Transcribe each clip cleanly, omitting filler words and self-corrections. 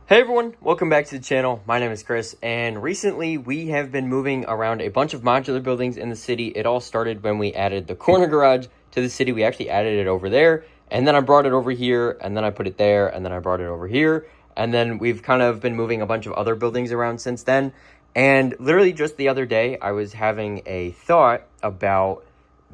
Hey everyone, welcome back to the channel. My name is Chris, and recently we have been moving around a bunch of modular buildings in the city. It all started when we added the corner garage to the city. We actually added it over there, and then I brought it over here, and then I put it there, and then I brought it over here, and then we've kind of been moving a bunch of other buildings around since then. And literally just the other day, I was having a thought about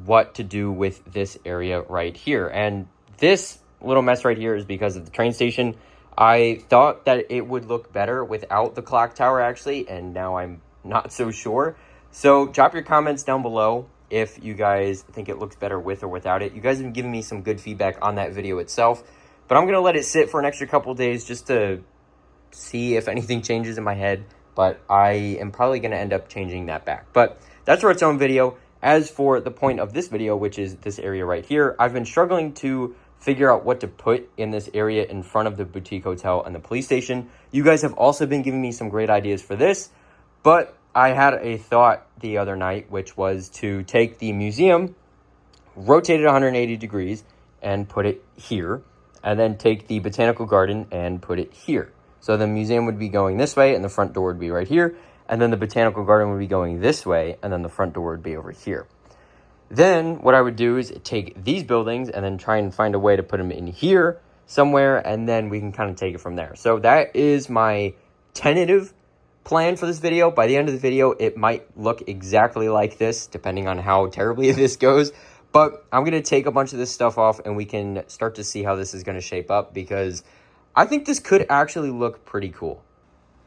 what to do with this area right here. And this little mess right here is because of the train station. I thought that it would look better without the clock tower, actually, and now I'm not so sure. So drop your comments down below if you guys think it looks better with or without it. You guys have been giving me some good feedback on that video itself, but I'm going to let it sit for an extra couple days just to see if anything changes in my head, but I am probably going to end up changing that back. But that's for its own video. As for the point of this video, which is this area right here, I've been struggling to figure out what to put in this area in front of the boutique hotel and the police station. You guys have also been giving me some great ideas for this, but I had a thought the other night, which was to take the museum, rotate it 180 degrees, and put it here, and then take the botanical garden and put it here. So the museum would be going this way, and the front door would be right here, and then the botanical garden would be going this way, and then the front door would be over here. Then what I would do is take these buildings and then try and find a way to put them in here somewhere, and then we can kind of take it from there. So that is my tentative plan for this video. By the end of the video, it might look exactly like this, depending on how terribly this goes. But I'm going to take a bunch of this stuff off, and we can start to see how this is going to shape up, because I think this could actually look pretty cool.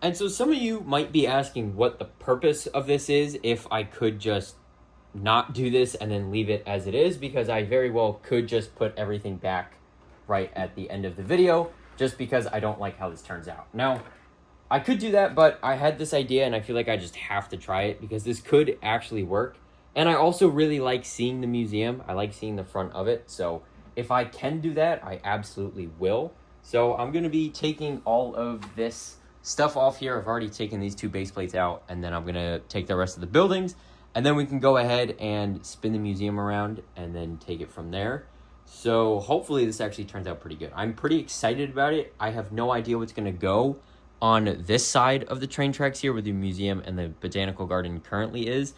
And so some of you might be asking what the purpose of this is, if I could just not do this and then leave it as it is, because I very well could just put everything back right at the end of the video, just because I don't like how this turns out. Now, I could do that, but I had this idea and I feel like I just have to try it because this could actually work. And I also really like seeing the museum. I like seeing the front of it. So if I can do that, I absolutely will. So I'm going to be taking all of this stuff off here. I've already taken these two base plates out, and then I'm going to take the rest of the buildings. And then we can go ahead and spin the museum around and then take it from there. So hopefully this actually turns out pretty good. I'm pretty excited about it. I have no idea what's going to go on this side of the train tracks here where the museum and the botanical garden currently is.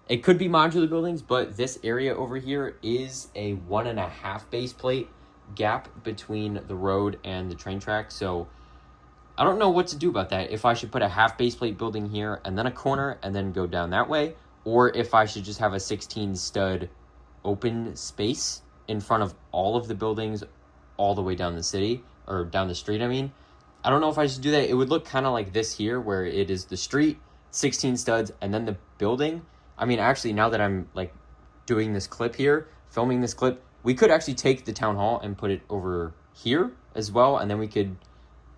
It could be modular buildings, but this area over here is a 1.5 base plate gap between the road and the train track. So I don't know what to do about that. If I should put a half base plate building here and then a corner and then go down that way, or if I should just have a 16 stud open space in front of all of the buildings all the way down the city, or down the street, I mean. I don't know if I should do that. It would look kind of like this here, where it is the street, 16 studs, and then the building. I mean, actually, now that I'm like doing this clip here, filming this clip, we could actually take the town hall and put it over here as well, and then we could,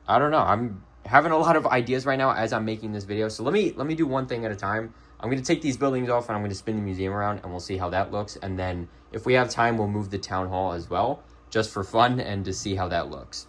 I don't know, I'm having a lot of ideas right now as I'm making this video. So let me do one thing at a time. I'm going to take these buildings off and I'm going to spin the museum around, and we'll see how that looks. And then if we have time, we'll move the town hall as well, just for fun and to see how that looks.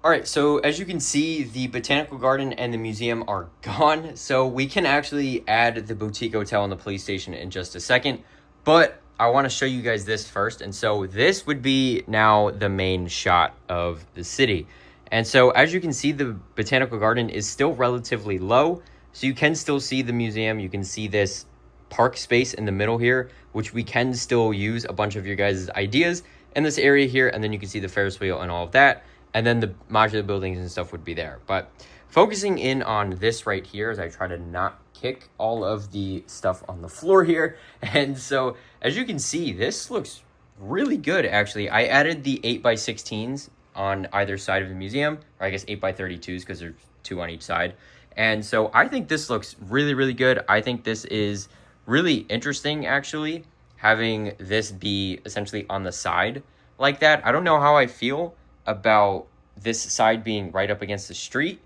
All right, so as you can see, the botanical garden and the museum are gone. So we can actually add the boutique hotel and the police station in just a second. But I want to show you guys this first. And so this would be now the main shot of the city. And so as you can see, the botanical garden is still relatively low. So you can still see the museum. You can see this park space in the middle here, which we can still use a bunch of your guys' ideas in this area here. And then you can see the Ferris wheel and all of that. And then the modular buildings and stuff would be there. But focusing in on this right here as I try to not kick all of the stuff on the floor here. And so as you can see, this looks really good, actually. I added the 8x16s on either side of the museum, or I guess 8x32s because there's two on each side. And so I think this looks really, really good. I think this is really interesting, actually, having this be essentially on the side like that. I don't know how I feel about this side being right up against the street,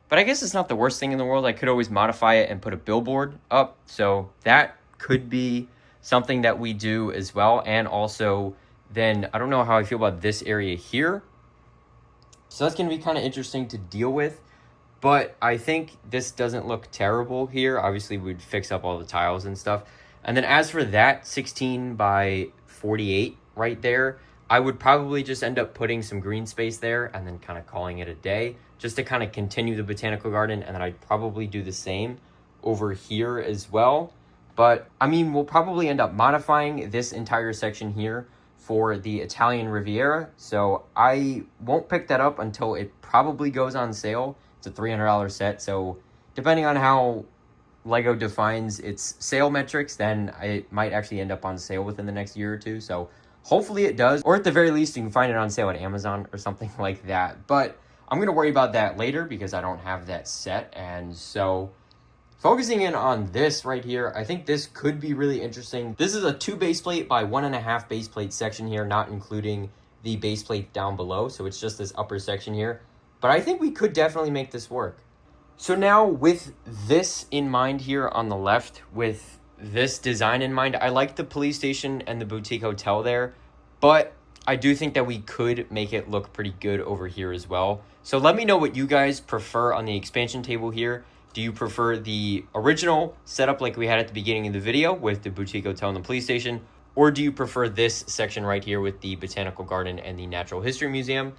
but I guess it's not the worst thing in the world. I could always modify it and put a billboard up. So that could be something that we do as well. And also then I don't know how I feel about this area here. So that's going to be kind of interesting to deal with. But I think this doesn't look terrible here. Obviously, we'd fix up all the tiles and stuff. And then as for that 16 by 48 right there, I would probably just end up putting some green space there and then kind of calling it a day, just to kind of continue the botanical garden. And then I'd probably do the same over here as well. But I mean, we'll probably end up modifying this entire section here for the Italian Riviera. So I won't pick that up until it probably goes on sale. It's a $300 set. So depending on how Lego defines its sale metrics, then it might actually end up on sale within the next year or two. So hopefully it does, or at the very least, you can find it on sale at Amazon or something like that. But I'm going to worry about that later because I don't have that set. And so focusing in on this right here, I think this could be really interesting. This is a 2 base plate by 1.5 base plate section here, not including the base plate down below. So it's just this upper section here. But I think we could definitely make this work. So now with this in mind here on the left, with this design in mind, I like the police station and the boutique hotel there, but I do think that we could make it look pretty good over here as well. So let me know what you guys prefer on the expansion table here. Do you prefer the original setup like we had at the beginning of the video with the boutique hotel and the police station? Or do you prefer this section right here with the botanical garden and the natural history museum?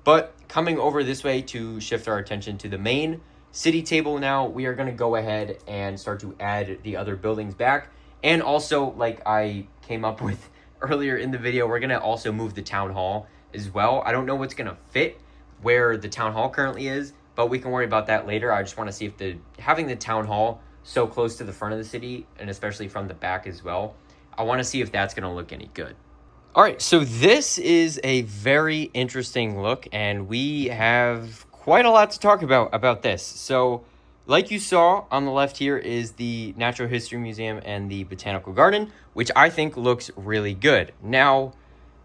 But coming over this way to shift our attention to the main city table now, we are going to go ahead and start to add the other buildings back. And also, like I came up with earlier in the video, we're going to also move the town hall as well. I don't know what's going to fit where the town hall currently is, but we can worry about that later. I just want to see if having the town hall so close to the front of the city, and especially from the back as well, I want to see if that's going to look any good. All right, so this is a very interesting look, and we have quite a lot to talk about this. So like you saw on the left here is the Natural History Museum and the Botanical Garden, which I think looks really good. Now,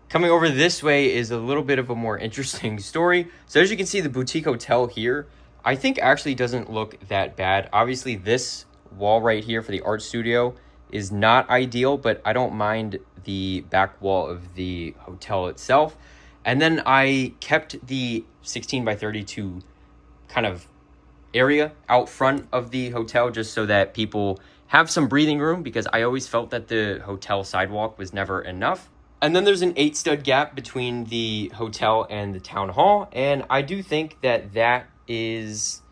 coming over this way is a little bit of a more interesting story. So as you can see, the boutique hotel here, I think actually doesn't look that bad. Obviously, this wall right here for the art studio is not ideal, but I don't mind the back wall of the hotel itself. And then I kept the 16 by 32 kind of area out front of the hotel just so that people have some breathing room, because I always felt that the hotel sidewalk was never enough. And then there's an 8 stud gap between the hotel and the town hall, and I do think that that is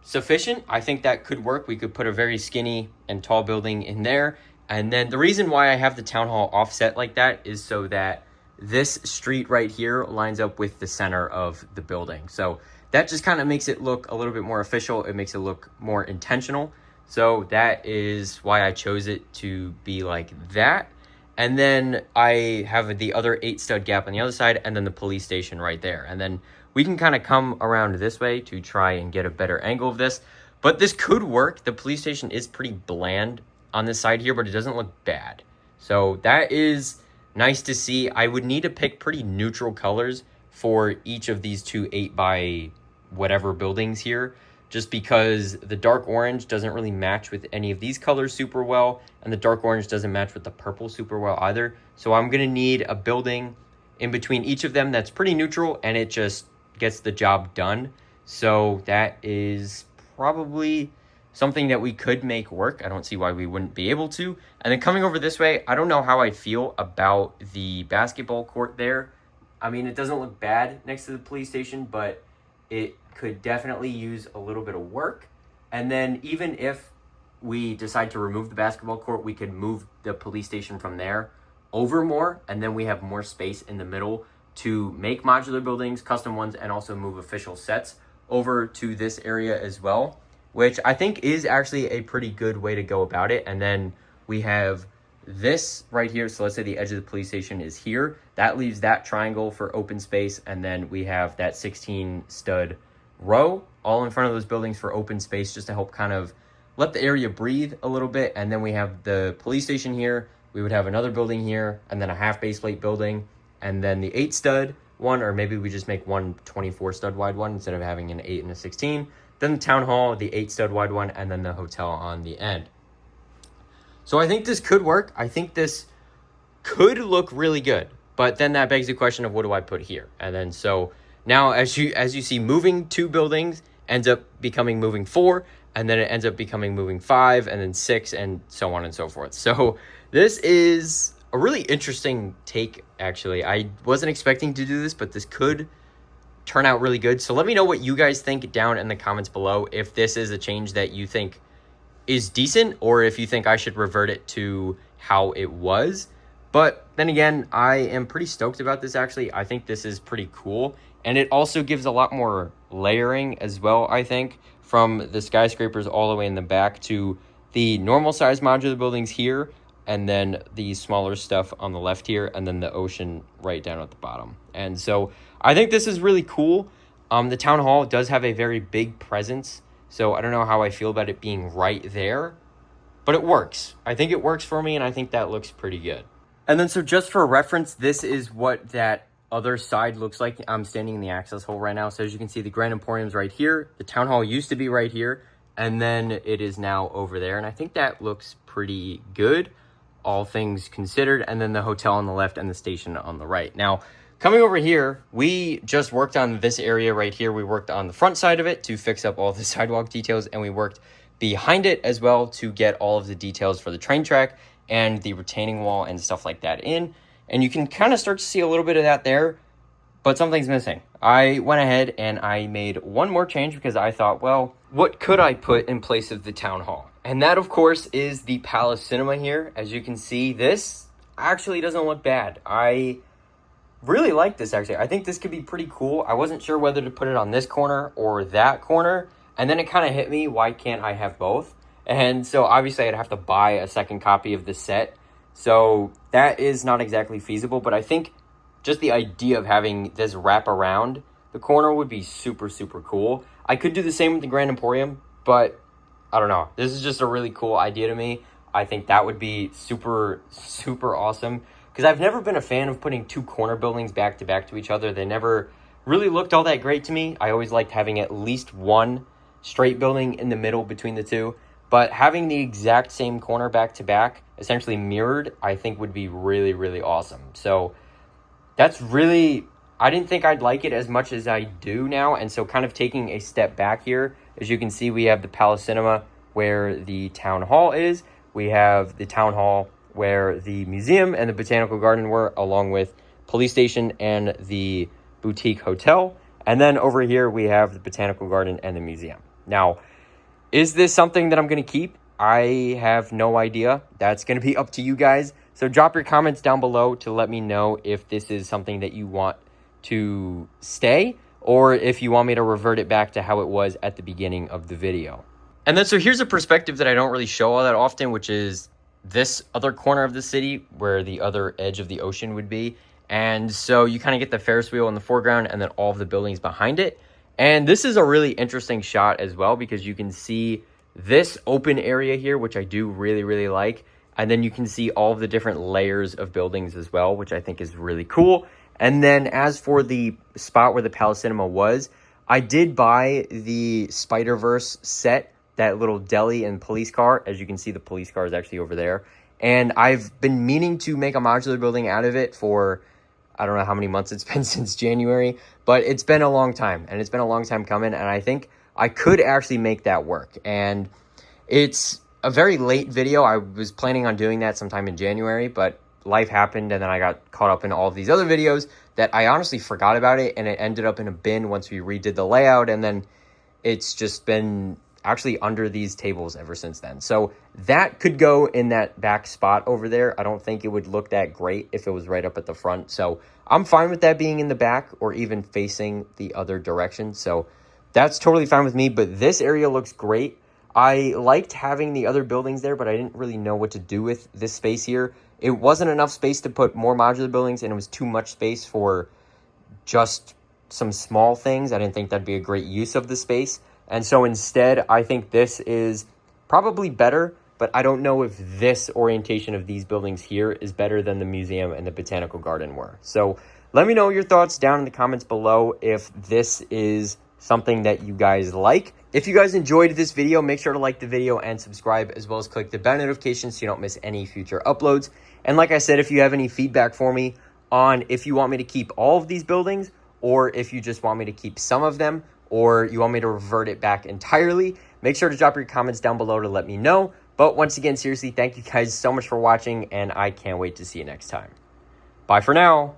sufficient. I think that could work. We could put a very skinny and tall building in there. And then the reason why I have the town hall offset like that is so that this street right here lines up with the center of the building. So that just kind of makes it look a little bit more official. It makes it look more intentional. So that is why I chose it to be like that. And then I have the other 8 stud gap on the other side, and then the police station right there. And then we can kind of come around this way to try and get a better angle of this. But this could work. The police station is pretty bland on this side here, but it doesn't look bad. So that is nice to see. I would need to pick pretty neutral colors for each of these two 8 by whatever buildings here, just because the dark orange doesn't really match with any of these colors super well, and the dark orange doesn't match with the purple super well either. So I'm going to need a building in between each of them that's pretty neutral, and it just gets the job done. So that is probably something that we could make work. I don't see why we wouldn't be able to. And then coming over this way, I don't know how I feel about the basketball court there. I mean, it doesn't look bad next to the police station, but it could definitely use a little bit of work. And then even if we decide to remove the basketball court, we could move the police station from there over more, and then we have more space in the middle to make modular buildings, custom ones, and also move official sets over to this area as well, which I think is actually a pretty good way to go about it. And then we have this right here. So let's say the edge of the police station is here. That leaves that triangle for open space. And then we have that 16 stud row all in front of those buildings for open space, just to help kind of let the area breathe a little bit. And then we have the police station here. We would have another building here, and then a half base plate building, and then the 8 stud one, or maybe we just make one 24 stud wide one instead of having an 8 and a 16. Then the town hall, the 8 stud wide one, and then the hotel on the end. So I think this could work. I think this could look really good. But then that begs the question of, what do I put here? And then so now as you see, moving 2 buildings ends up becoming moving 4, and then it ends up becoming moving 5, and then 6, and so on and so forth. So this is a really interesting take, actually. I wasn't expecting to do this, but this could turn out really good. So let me know what you guys think down in the comments below, if this is a change that you think is decent, or if you think I should revert it to how it was. But then again, I am pretty stoked about this, actually. I think this is pretty cool, and it also gives a lot more layering as well, I think, from the skyscrapers all the way in the back to the normal size modular buildings here, and then the smaller stuff on the left here, and then the ocean right down at the bottom. And so I think this is really cool. The town hall does have a very big presence, so I don't know how I feel about it being right there, but it works. I think it works for me, and I think that looks pretty good. And then, so just for reference, this is what that other side looks like. I'm standing in the access hole right now. So as you can see, the Grand Emporium's right here. The town hall used to be right here, and then it is now over there. And I think that looks pretty good, all things considered. And then the hotel on the left and the station on the right. Now, coming over here, we just worked on this area right here. We worked on the front side of it to fix up all the sidewalk details, and we worked behind it as well to get all of the details for the train track and the retaining wall and stuff like that in. And you can kind of start to see a little bit of that there, but something's missing. I went ahead and I made one more change because I thought, well, what could I put in place of the town hall? And that, of course, is the Palace Cinema here. As you can see, this actually doesn't look bad. I really like this, actually. I think this could be pretty cool. I wasn't sure whether to put it on this corner or that corner, and then it kind of hit me, why can't I have both? And so obviously I'd have to buy a second copy of the set. So that is not exactly feasible, but I think just the idea of having this wrap around the corner would be super, super cool. I could do the same with the Grand Emporium, but I don't know. This is just a really cool idea to me. I think that would be super, super awesome, because I've never been a fan of putting two corner buildings back to each other. They never really looked all that great to me. I always liked having at least one straight building in the middle between the two. But having the exact same corner back to back, essentially mirrored, I think would be really, really awesome. So that's really, I didn't think I'd like it as much as I do now. And so kind of taking a step back here, as you can see, we have the Palace Cinema where the town hall is. We have the town hall where the museum and the botanical garden were, along with police station and the boutique hotel. And then over here, we have the botanical garden and the museum. Now, is this something that I'm going to keep? I have no idea. That's going to be up to you guys. So drop your comments down below to let me know if this is something that you want to stay, or if you want me to revert it back to how it was at the beginning of the video. And then, so here's a perspective that I don't really show all that often, which is this other corner of the city where the other edge of the ocean would be. And so you kind of get the Ferris wheel in the foreground and then all of the buildings behind it. And this is a really interesting shot as well, because you can see this open area here, which I do really, really like. And then you can see all of the different layers of buildings as well, which I think is really cool. And then as for the spot where the Palace Cinema was, I did buy the Spider-Verse set, that little deli and police car. As you can see, the police car is actually over there. And I've been meaning to make a modular building out of it for, I don't know how many months it's been since January, but it's been a long time, and it's been a long time coming, and I think I could actually make that work. And it's a very late video. I was planning on doing that sometime in January, but life happened, and then I got caught up in all of these other videos that I honestly forgot about it, and it ended up in a bin once we redid the layout, and then it's just been actually under these tables ever since then. So that could go in that back spot over there. I don't think it would look that great if it was right up at the front. So I'm fine with that being in the back or even facing the other direction. So that's totally fine with me, but this area looks great. I liked having the other buildings there, but I didn't really know what to do with this space here. It wasn't enough space to put more modular buildings, and it was too much space for just some small things. I didn't think that'd be a great use of the space. And so instead, I think this is probably better, but I don't know if this orientation of these buildings here is better than the museum and the botanical garden were. So let me know your thoughts down in the comments below if this is something that you guys like. If you guys enjoyed this video, make sure to like the video and subscribe, as well as click the bell notification so you don't miss any future uploads. And like I said, if you have any feedback for me on if you want me to keep all of these buildings, or if you just want me to keep some of them, or you want me to revert it back entirely, make sure to drop your comments down below to let me know. But once again, seriously, thank you guys so much for watching, and I can't wait to see you next time. Bye for now.